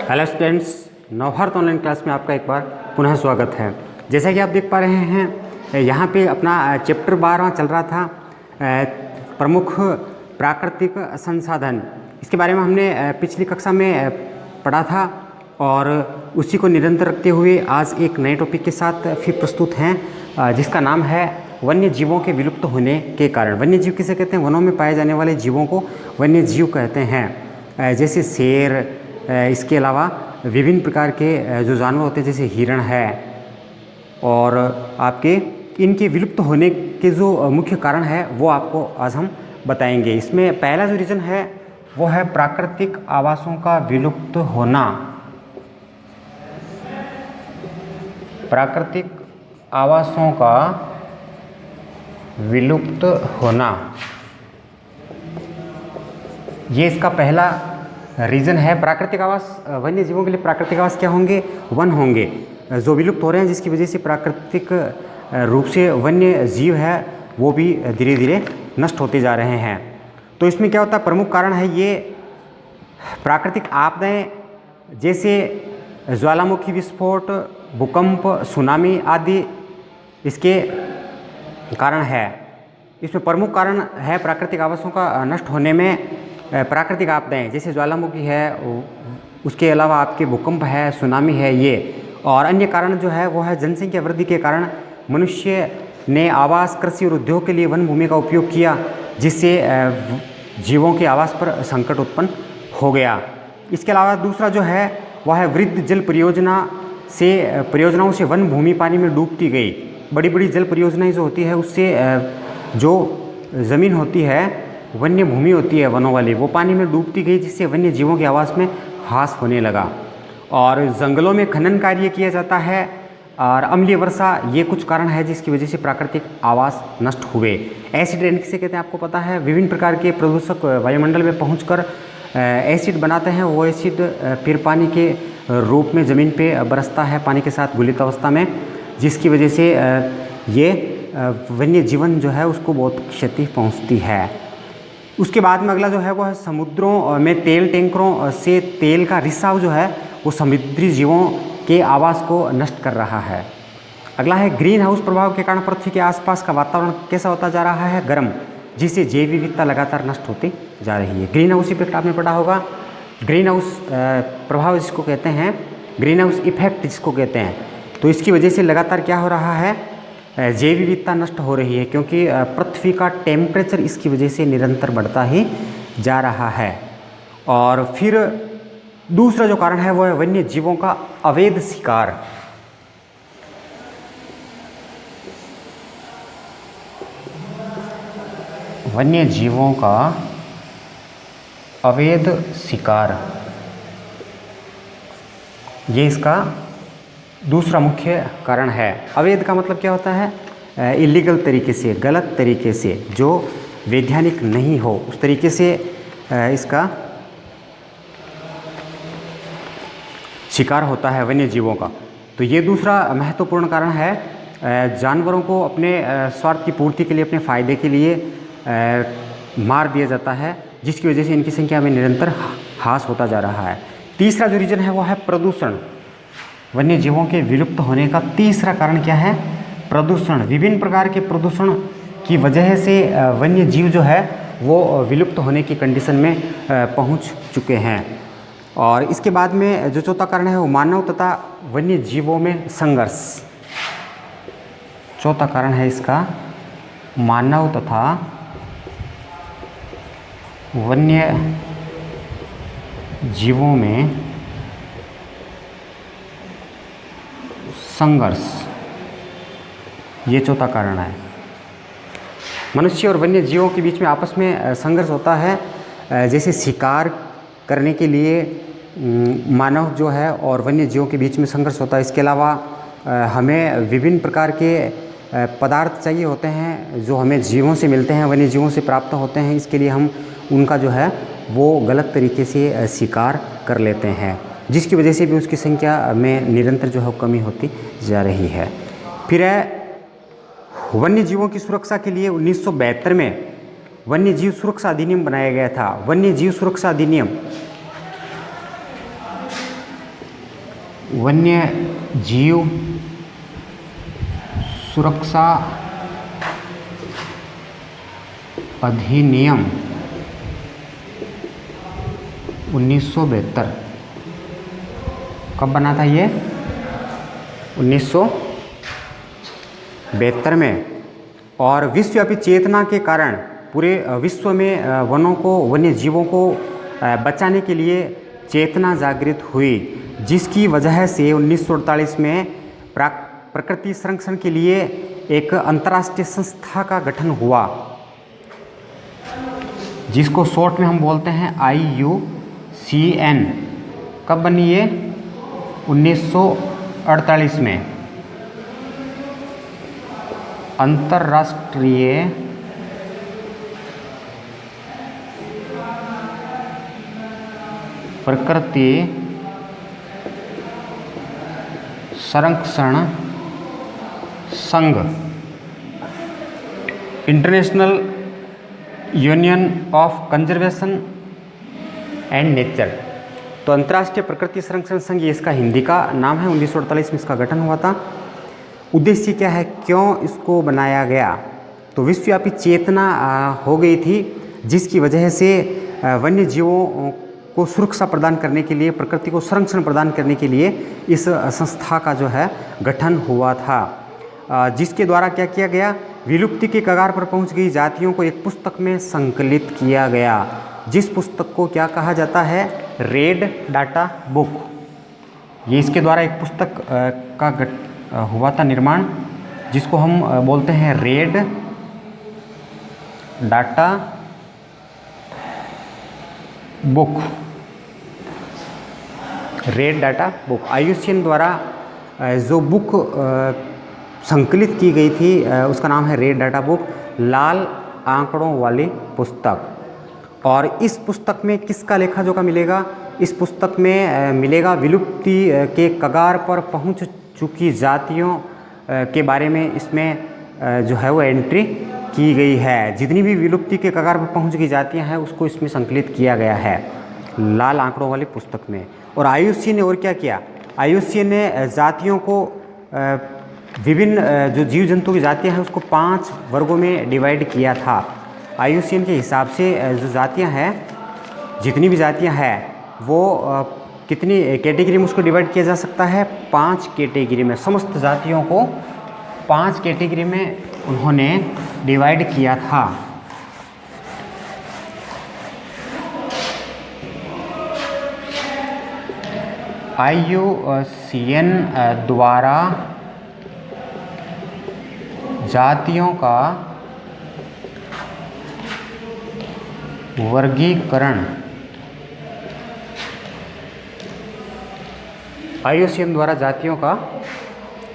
Hello students, Navbharat online class में आपका एक बार पुनः स्वागत है। जैसा कि आप देख पा रहे हैं, यहाँ पे अपना चैप्टर 12 चल रहा था, प्रमुख प्राकृतिक संसाधन। इसके बारे में हमने पिछली कक्षा में पढ़ा था और उसी को निरंतर रखते हुए आज एक नए टॉपिक के साथ फिर प्रस्तुत हैं, जिसका नाम है वन्य जीवों के विलुप्त होने के कारण। वन्य जीव किसे कहते हैं? वनों में पाए जाने वाले जीवों को वन्य जीव कहते हैं। जैसे शेर, इसके अलावा विभिन्न प्रकार के जो जानवर होते हैं जैसे हिरण है, और आपके इनके विलुप्त होने के जो मुख्य कारण है वो आपको आज हम बताएंगे। इसमें पहला जो रीज़न है वो है प्राकृतिक आवासों का विलुप्त होना। प्राकृतिक आवासों का विलुप्त होना, ये इसका पहला रीज़न है। प्राकृतिक आवास, वन्य जीवों के लिए प्राकृतिक आवास क्या होंगे? वन होंगे जो विलुप्त हो रहे हैं, जिसकी वजह से प्राकृतिक रूप से वन्य जीव है वो भी धीरे धीरे नष्ट होते जा रहे हैं। तो इसमें क्या होता है? प्रमुख कारण है ये प्राकृतिक आपदाएं, जैसे ज्वालामुखी विस्फोट, भूकंप, सुनामी आदि इसके कारण है। इसमें प्रमुख कारण है प्राकृतिक आवासों का नष्ट होने में प्राकृतिक आपदाएं, जैसे ज्वालामुखी है, उसके अलावा आपके भूकंप है, सुनामी है ये। और अन्य कारण जो है वो है जनसंख्या वृद्धि के कारण मनुष्य ने आवास, कृषि और उद्योग के लिए वन भूमि का उपयोग किया, जिससे जीवों के आवास पर संकट उत्पन्न हो गया। इसके अलावा दूसरा जो है वह है वृहद जल परियोजनाओं से वन भूमि पानी में डूबती गई। बड़ी बड़ी जल परियोजनाएं जो होती है उससे जो ज़मीन होती है, वन्य भूमि होती है वनों वाली, वो पानी में डूबती गई, जिससे वन्य जीवों के आवास में ह्रास होने लगा। और जंगलों में खनन कार्य किया जाता है और अम्लीय वर्षा, ये कुछ कारण है जिसकी वजह से प्राकृतिक आवास नष्ट हुए। एसिड रेन किसे कहते हैं आपको पता है? विभिन्न प्रकार के प्रदूषक वायुमंडल में पहुंचकर एसिड बनाते हैं। वो एसिड फिर पानी के रूप में ज़मीन पे बरसता है, पानी के साथ घुलित अवस्था में, जिसकी वजह से ये वन्य जीवन जो है उसको बहुत क्षति पहुँचती है। उसके बाद में अगला जो है वो है समुद्रों में तेल टैंकरों से तेल का रिसाव जो है वो समुद्री जीवों के आवास को नष्ट कर रहा है। अगला है ग्रीन हाउस प्रभाव के कारण पृथ्वी के आसपास का वातावरण कैसा होता जा रहा है? गर्म, जिससे जैव विविधता लगातार नष्ट होती जा रही है। ग्रीन हाउस इफेक्ट आपने पढ़ा होगा। ग्रीन हाउस प्रभाव जिसको कहते हैं, ग्रीन हाउस इफेक्ट जिसको कहते हैं। तो इसकी वजह से लगातार क्या हो रहा है? जैव विविधता नष्ट हो रही है, क्योंकि पृथ्वी का टेम्परेचर इसकी वजह से निरंतर बढ़ता ही जा रहा है। और फिर दूसरा जो कारण है वो है वन्य जीवों का अवैध शिकार। वन्य जीवों का अवैध शिकार, ये इसका दूसरा मुख्य कारण है। अवैध का मतलब क्या होता है? इलीगल तरीके से, गलत तरीके से, जो वैधानिक नहीं हो उस तरीके से इसका शिकार होता है वन्य जीवों का। तो ये दूसरा महत्वपूर्ण कारण है। जानवरों को अपने स्वार्थ की पूर्ति के लिए, अपने फ़ायदे के लिए मार दिया जाता है, जिसकी वजह से इनकी संख्या में निरंतर ह्रास होता जा रहा है। तीसरा जो रीज़न है वो है प्रदूषण। वन्य जीवों के विलुप्त होने का तीसरा कारण क्या है? प्रदूषण। विभिन्न प्रकार के प्रदूषण की वजह से वन्य जीव जो है वो विलुप्त होने की कंडीशन में पहुंच चुके हैं। और इसके बाद में जो चौथा कारण है वो मानव तथा वन्य जीवों में संघर्ष। चौथा कारण है इसका मानव तथा वन्य जीवों में संघर्ष, ये चौथा कारण है। मनुष्य और वन्य जीवों के बीच में आपस में संघर्ष होता है। जैसे शिकार करने के लिए मानव जो है और वन्य जीवों के बीच में संघर्ष होता है। इसके अलावा हमें विभिन्न प्रकार के पदार्थ चाहिए होते हैं जो हमें जीवों से मिलते हैं, वन्य जीवों से प्राप्त होते हैं। इसके लिए हम उनका जो है वो गलत तरीके से शिकार कर लेते हैं, जिसकी वजह से भी उसकी संख्या में निरंतर जो है कमी होती जा रही है। फिर है वन्य जीवों की सुरक्षा के लिए 1972 में वन्य जीव सुरक्षा अधिनियम बनाया गया था। वन्य जीव सुरक्षा अधिनियम वन्य जीव सुरक्षा अधिनियम 1972 कब बना था ये? 1972 में। और विश्वव्यापी चेतना के कारण पूरे विश्व में वनों को, वन्य जीवों को बचाने के लिए चेतना जागृत हुई, जिसकी वजह से 1948 में प्रकृति संरक्षण के लिए एक अंतर्राष्ट्रीय संस्था का गठन हुआ, जिसको शॉर्ट में हम बोलते हैं IUCN। कब बनी ये? 1948 में। अंतर्राष्ट्रीय प्रकृति संरक्षण संघ, international union of conservation and nature. तो अंतर्राष्ट्रीय प्रकृति संरक्षण संघ ये इसका हिंदी का नाम है। 1948 में इसका गठन हुआ था। उद्देश्य क्या है, क्यों इसको बनाया गया? तो विश्वव्यापी चेतना हो गई थी, जिसकी वजह से वन्य जीवों को सुरक्षा प्रदान करने के लिए, प्रकृति को संरक्षण प्रदान करने के लिए इस संस्था का जो है गठन हुआ था, जिसके द्वारा क्या किया गया, विलुप्ति के कगार पर पहुंच गई जातियों को एक पुस्तक में संकलित किया गया, जिस पुस्तक को क्या कहा जाता है, रेड डाटा बुक। ये इसके द्वारा एक पुस्तक का हुआ था निर्माण, जिसको हम बोलते हैं red data book. Red data book IUCN द्वारा जो बुक संकलित की गई थी उसका नाम है रेड डाटा बुक, लाल आंकड़ों वाली पुस्तक। और इस पुस्तक में किसका लेखा जोखा मिलेगा? इस पुस्तक में मिलेगा विलुप्ति के कगार पर पहुंच चुकी जातियों के बारे में इसमें जो है वो एंट्री की गई है। जितनी भी विलुप्ति के कगार पर पहुंच गई जातियां हैं उसको इसमें संकलित किया गया है लाल आंकड़ों वाली पुस्तक में। और IUCN ने और क्या किया, IUCN ने जातियों को विभिन्न जो जीव जंतु की जातियां हैं उसको 5 वर्गों में डिवाइड किया था। IUCN के हिसाब से जो जातियां हैं, जितनी भी जातियां हैं वो कितनी कैटेगरी में उसको डिवाइड किया जा सकता है? 5 कैटेगरी में। समस्त जातियों को 5 कैटेगरी में उन्होंने डिवाइड किया था। IUCN द्वारा जातियों का वर्गीकरण, IUCN द्वारा जातियों का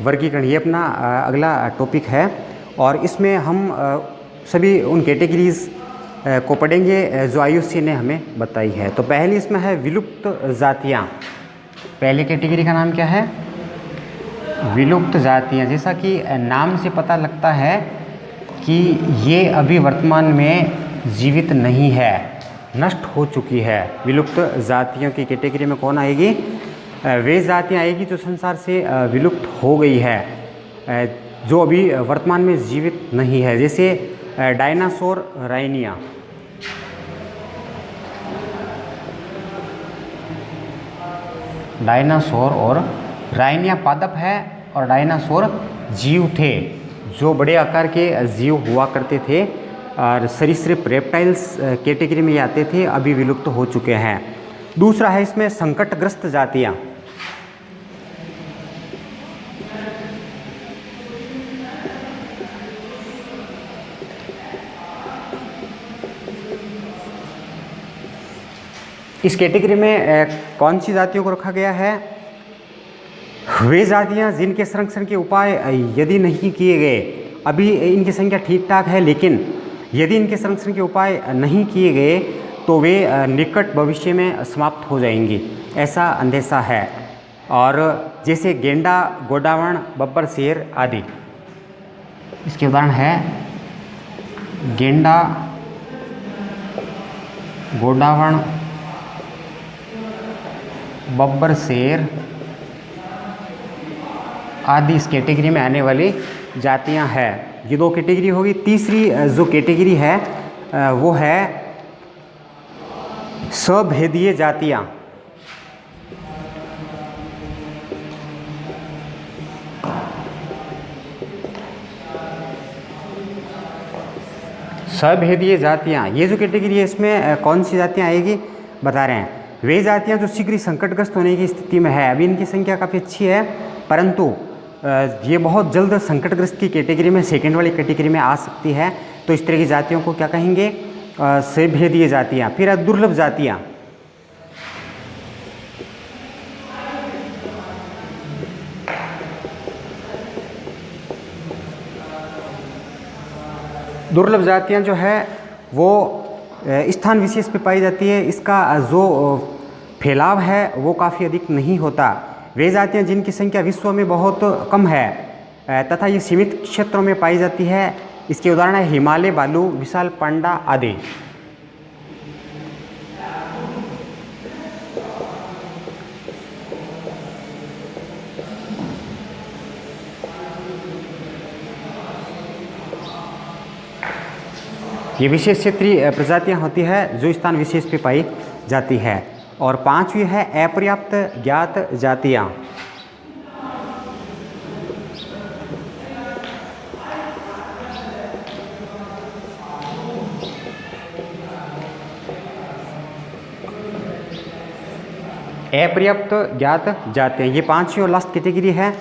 वर्गीकरण, ये अपना अगला टॉपिक है। और इसमें हम सभी उन कैटेगरीज को पढ़ेंगे जो IUCN ने हमें बताई है। तो पहली इसमें है विलुप्त जातियाँ। पहली कैटेगरी का नाम क्या है? विलुप्त जातियाँ। जैसा कि नाम से पता लगता है कि ये अभी वर्तमान में जीवित नहीं है, नष्ट हो चुकी है। विलुप्त जातियों की कैटेगरी में कौन आएगी? वे जातियाँ आएगी जो संसार से विलुप्त हो गई है, जो अभी वर्तमान में जीवित नहीं है। जैसे डायनासोर राइनिया, डायनासोर और राइनिया पादप है, और डायनासोर जीव थे जो बड़े आकार के जीव हुआ करते थे, और सरीसृप रेप्टाइल्स कैटेगरी में आते थे, अभी विलुप्त हो चुके हैं। दूसरा है इसमें संकटग्रस्त जातियाँ। इस कैटेगरी में कौन सी जातियों को रखा गया है? वे जातियां जिनके संरक्षण के उपाय यदि नहीं किए गए, अभी इनकी संख्या ठीक ठाक है, लेकिन यदि इनके संरक्षण के उपाय नहीं किए गए तो वे निकट भविष्य में समाप्त हो जाएंगी, ऐसा अंदेशा है। और जैसे गेंडा, गोडावण, बब्बर शेर आदि, इसके उदाहरण है गेंडा, गोडावण, बब्बर शेर आदि इस कैटेगरी में आने वाली जातियां हैं। ये 2 कैटेगरी होगी। तीसरी जो कैटेगरी है वो है सभेदीय जातियां। सभेदीय जातियां, ये जो कैटेगरी है इसमें कौन सी जातियां आएगी बता रहे हैं। वे जातियां जो शीघ्र ही संकटग्रस्त होने की स्थिति में है, अभी इनकी संख्या काफ़ी अच्छी है, परंतु ये बहुत जल्द संकटग्रस्त की कैटेगरी में, सेकेंड वाली कैटेगरी में आ सकती है। तो इस तरह की जातियों को क्या कहेंगे? सभेदीय जातियां। फिर दुर्लभ जातियां। दुर्लभ जातियां जो है वो स्थान विशेष पे पाई जाती है। इसका जो फैलाव है वो काफ़ी अधिक नहीं होता। वे जातियां जिनकी संख्या विश्व में बहुत कम है तथा ये सीमित क्षेत्रों में पाई जाती है। इसके उदाहरण है हिमालय भालू, विशाल पांडा आदि। ये विशेष क्षेत्रीय प्रजातियां होती है जो स्थान विशेष पे पाई जाती है। और 5वीं है अपर्याप्त ज्ञात जातियां। अपर्याप्त ज्ञात जातियां, ये 5वीं और लास्ट कैटेगरी है।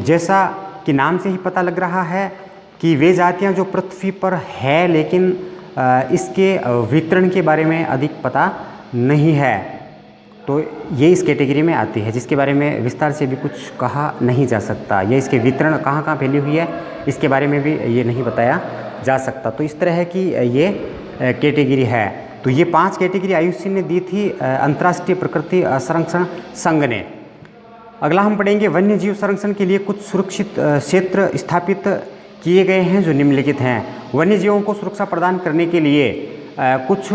जैसा कि नाम से ही पता लग रहा है कि वे जातियां जो पृथ्वी पर है लेकिन इसके वितरण के बारे में अधिक पता नहीं है, तो ये इस कैटेगरी में आती है, जिसके बारे में विस्तार से भी कुछ कहा नहीं जा सकता। ये इसके वितरण कहाँ कहाँ फैली हुई है इसके बारे में भी ये नहीं बताया जा सकता। तो इस तरह है कि ये कैटेगरी है। तो ये 5 कैटेगरी IUCN ने दी थी अंतर्राष्ट्रीय प्रकृति संरक्षण संघ ने। अगला हम पढ़ेंगे वन्य जीव संरक्षण के लिए कुछ सुरक्षित क्षेत्र स्थापित किए गए हैं जो निम्नलिखित हैं। वन्य जीवों को सुरक्षा प्रदान करने के लिए कुछ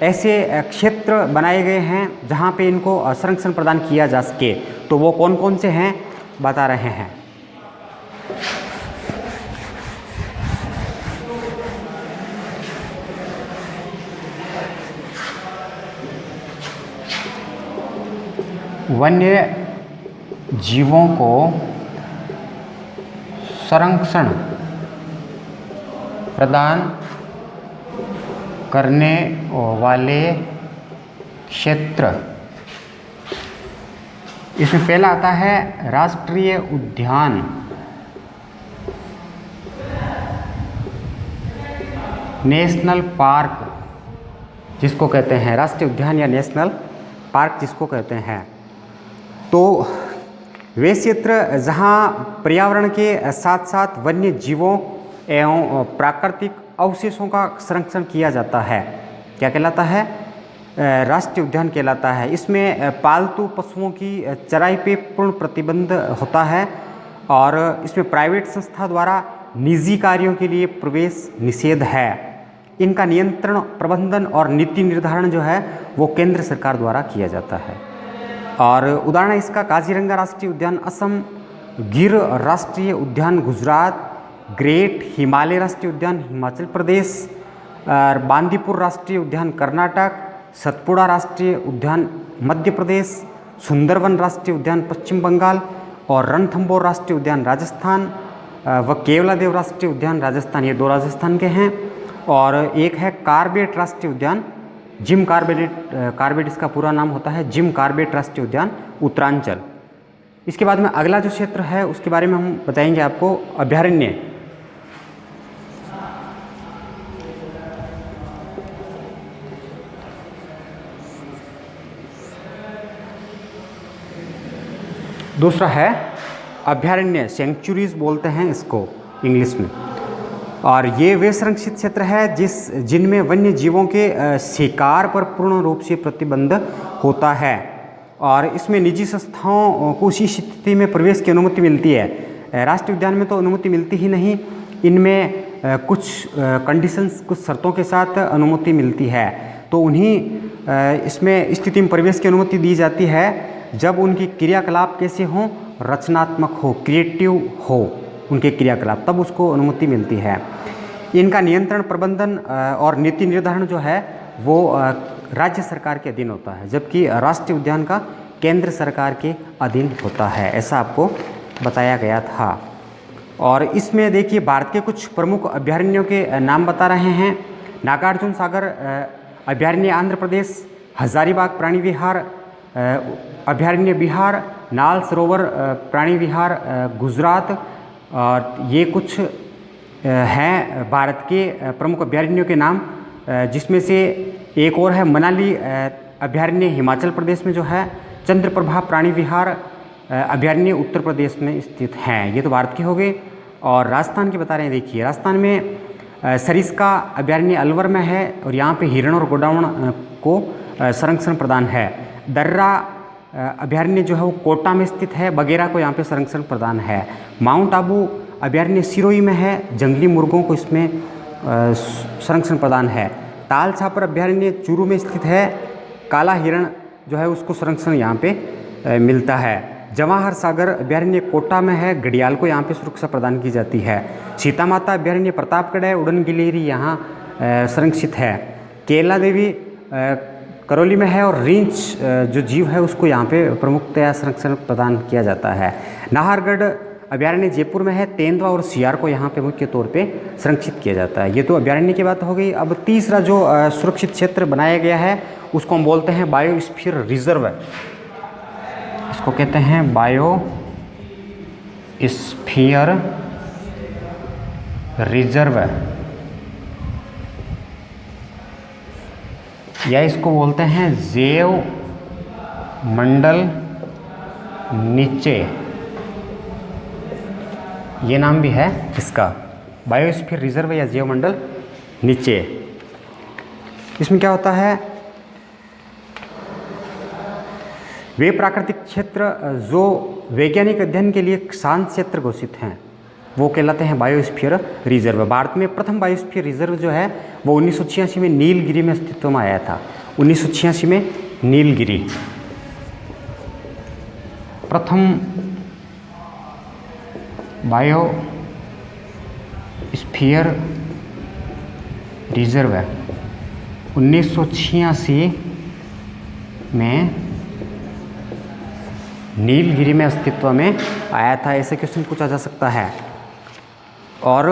ऐसे क्षेत्र बनाए गए हैं जहां पे इनको संरक्षण प्रदान किया जा सके। तो वो कौन कौन से हैं बता रहे हैं। वन्य जीवों को संरक्षण प्रदान करने वाले क्षेत्र, इसमें पहला आता है राष्ट्रीय उद्यान। नेशनल पार्क जिसको कहते हैं, राष्ट्रीय उद्यान या नेशनल पार्क जिसको कहते हैं। तो वे क्षेत्र जहां पर्यावरण के साथ साथ वन्य जीवों एवं प्राकृतिक अवशेषों का संरक्षण किया जाता है, क्या कहलाता है? राष्ट्रीय उद्यान कहलाता है। इसमें पालतू पशुओं की चराई पे पूर्ण प्रतिबंध होता है और इसमें प्राइवेट संस्था द्वारा निजी कार्यों के लिए प्रवेश निषेध है। इनका नियंत्रण, प्रबंधन और नीति निर्धारण जो है वो केंद्र सरकार द्वारा किया जाता है। और उदाहरण इसका काजीरंगा राष्ट्रीय उद्यान असम, गिर राष्ट्रीय उद्यान गुजरात, ग्रेट हिमालय राष्ट्रीय उद्यान हिमाचल प्रदेश, बांदीपुर राष्ट्रीय उद्यान कर्नाटक, सतपुड़ा राष्ट्रीय उद्यान मध्य प्रदेश, सुंदरवन राष्ट्रीय उद्यान पश्चिम बंगाल और रणथंबोर राष्ट्रीय उद्यान राजस्थान व केवलादेव राष्ट्रीय उद्यान राजस्थान, ये 2 राजस्थान के हैं। और एक है कार्बेट राष्ट्रीय उद्यान, जिम कार्बेट इसका पूरा नाम होता है, जिम कार्बेट राष्ट्रीय उद्यान उत्तरांचल। इसके बाद में अगला जो क्षेत्र है उसके बारे में हम बताएंगे आपको, अभयारण्य। दूसरा है अभयारण्य, सेंचुरीज बोलते हैं इसको इंग्लिश में। और ये वे संरक्षित क्षेत्र है जिनमें वन्य जीवों के शिकार पर पूर्ण रूप से प्रतिबंध होता है और इसमें निजी संस्थाओं को उसी स्थिति में प्रवेश की अनुमति मिलती है। राष्ट्रीय उद्यान में तो अनुमति मिलती ही नहीं, इनमें कुछ कंडीशंस, कुछ शर्तों के साथ अनुमति मिलती है। तो उन्हीं इसमें स्थिति में प्रवेश की अनुमति दी जाती है जब उनकी क्रियाकलाप कैसे हों, रचनात्मक हो, क्रिएटिव हो उनके क्रियाकलाप, तब उसको अनुमति मिलती है। इनका नियंत्रण, प्रबंधन और नीति निर्धारण जो है वो राज्य सरकार के अधीन होता है, जबकि राष्ट्रीय उद्यान का केंद्र सरकार के अधीन होता है, ऐसा आपको बताया गया था। और इसमें देखिए भारत के कुछ प्रमुख अभयारण्यों के नाम बता रहे हैं। नागार्जुन सागर अभयारण्य आंध्र प्रदेश, हजारीबाग प्राणी विहार अभयारण्य बिहार, नाल सरोवर प्राणी विहार गुजरात, और ये कुछ हैं भारत के प्रमुख अभयारण्यों के नाम, जिसमें से एक और है मनाली अभयारण्य हिमाचल प्रदेश में जो है, चंद्रप्रभा प्राणी विहार अभयारण्य उत्तर प्रदेश में स्थित हैं। ये तो भारत के हो गए। और राजस्थान की बता रहे हैं, देखिए राजस्थान में सरिस्का अभयारण्य अलवर में है और यहाँ पे हिरण और गोडावण को संरक्षण प्रदान है। दर्रा अभयारण्य जो है वो कोटा में स्थित है, बगेरा को यहाँ पे संरक्षण प्रदान है। माउंट आबू अभयारण्य सिरोही में है, जंगली मुर्गों को इसमें संरक्षण प्रदान है। ताल छापर अभयारण्य चूरू में स्थित है, काला हिरण जो है उसको संरक्षण यहाँ पे मिलता है। जवाहर सागर अभयारण्य कोटा में है, घड़ियाल को यहाँ पे सुरक्षा प्रदान की जाती है। सीता माता अभयारण्य प्रतापगढ़ है, उड़न गिलेरी यहाँ संरक्षित है। केला देवी करौली में है और रींच जो जीव है उसको यहाँ पे प्रमुखतया संरक्षण प्रदान किया जाता है। नाहरगढ़ अभयारण्य जयपुर में है, तेंदुआ और सियार को यहाँ पे मुख्य तौर पे संरक्षित किया जाता है। ये तो अभयारण्य की बात हो गई। अब तीसरा जो सुरक्षित क्षेत्र बनाया गया है उसको हम बोलते हैं बायोस्फीयर रिजर्व। इसको कहते हैं बायोस्फीयर रिजर्व, या इसको बोलते हैं जैव मंडल नीचे, ये नाम भी है इसका, बायोस्फीयर रिजर्व या जैव मंडल नीचे। इसमें क्या होता है, वे प्राकृतिक क्षेत्र जो वैज्ञानिक अध्ययन के लिए शांत क्षेत्र घोषित हैं वो कहलाते हैं बायोस्फीयर रिजर्व। भारत में प्रथम बायोस्फीयर रिजर्व जो है वो 1986 में नीलगिरी में अस्तित्व में आया था। 1986 में नीलगिरी प्रथम बायोस्फीयर रिजर्व है। 1986 में नीलगिरी में अस्तित्व में आया था, ऐसे क्वेश्चन पूछा जा सकता है। और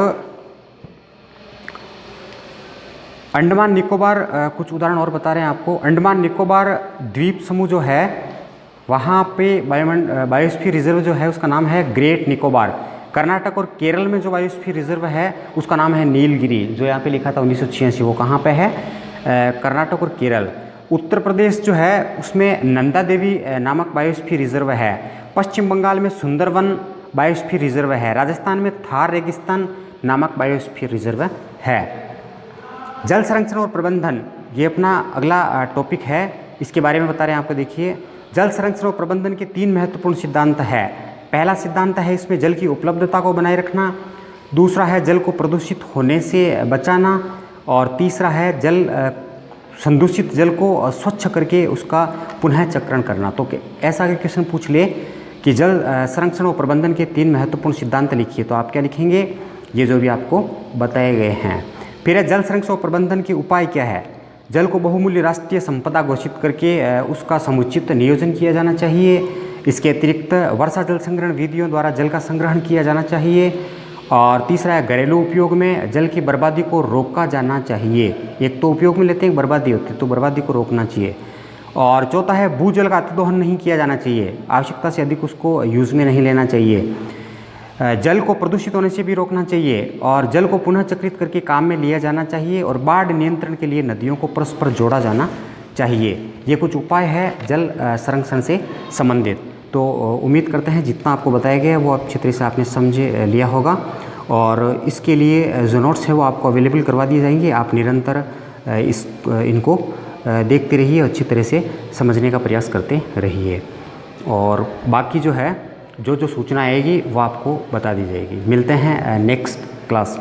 अंडमान निकोबार कुछ उदाहरण और बता रहे हैं आपको। अंडमान निकोबार द्वीप समूह जो है वहाँ पे बायोस्फीयर रिजर्व जो है उसका नाम है ग्रेट निकोबार। कर्नाटक और केरल में जो बायोस्फीयर रिजर्व है उसका नाम है नीलगिरी, जो यहाँ पे लिखा था 1986, वो कहाँ पे है, कर्नाटक और केरल। उत्तर प्रदेश जो है उसमें नंदा देवी नामक बायोस्फीयर रिजर्व है। पश्चिम बंगाल में सुंदरवन बायोस्फीयर रिजर्व है। राजस्थान में थार रेगिस्तान नामक बायोस्फीयर रिजर्व है। जल संरक्षण और प्रबंधन, ये अपना अगला टॉपिक है, इसके बारे में बता रहे हैं आपको। देखिए जल संरक्षण और प्रबंधन के 3 महत्वपूर्ण सिद्धांत है। पहला सिद्धांत है इसमें जल की उपलब्धता को बनाए रखना, दूसरा है जल को प्रदूषित होने से बचाना, और तीसरा है जल संदूषित जल को स्वच्छ करके उसका पुनः चक्रण करना। तो ऐसा अगर क्वेश्चन पूछ ले कि जल संरक्षण और प्रबंधन के 3 महत्वपूर्ण सिद्धांत लिखिए, तो आप क्या लिखेंगे, ये जो भी आपको बताए गए हैं। फिर है जल संरक्षण और प्रबंधन के उपाय क्या है। जल को बहुमूल्य राष्ट्रीय संपदा घोषित करके उसका समुचित नियोजन किया जाना चाहिए। इसके अतिरिक्त वर्षा जल संग्रहण विधियों द्वारा जल का संग्रहण किया जाना चाहिए। और तीसरा है घरेलू उपयोग में जल की बर्बादी को रोका जाना चाहिए। एक तो उपयोग में लेते हैं, बर्बादी होती है, तो बर्बादी को रोकना चाहिए। और चौथा है भूजल का अतिदोहन नहीं किया जाना चाहिए, आवश्यकता से अधिक उसको यूज़ में नहीं लेना चाहिए। जल को प्रदूषित होने से भी रोकना चाहिए और जल को पुनः चक्रित करके काम में लिया जाना चाहिए। और बाढ़ नियंत्रण के लिए नदियों को परस्पर जोड़ा जाना चाहिए। ये कुछ उपाय है जल संरक्षण से संबंधित। तो उम्मीद करते हैं जितना आपको बताया गया है वो अच्छी तरह से आपने समझ लिया होगा। और इसके लिए जो नोट्स है वो आपको अवेलेबल करवा दिए जाएंगे। आप निरंतर इनको देखते रहिए, अच्छी तरह से समझने का प्रयास करते रहिए। और बाकी जो है जो सूचना आएगी वो आपको बता दी जाएगी। मिलते हैं नेक्स्ट क्लास में।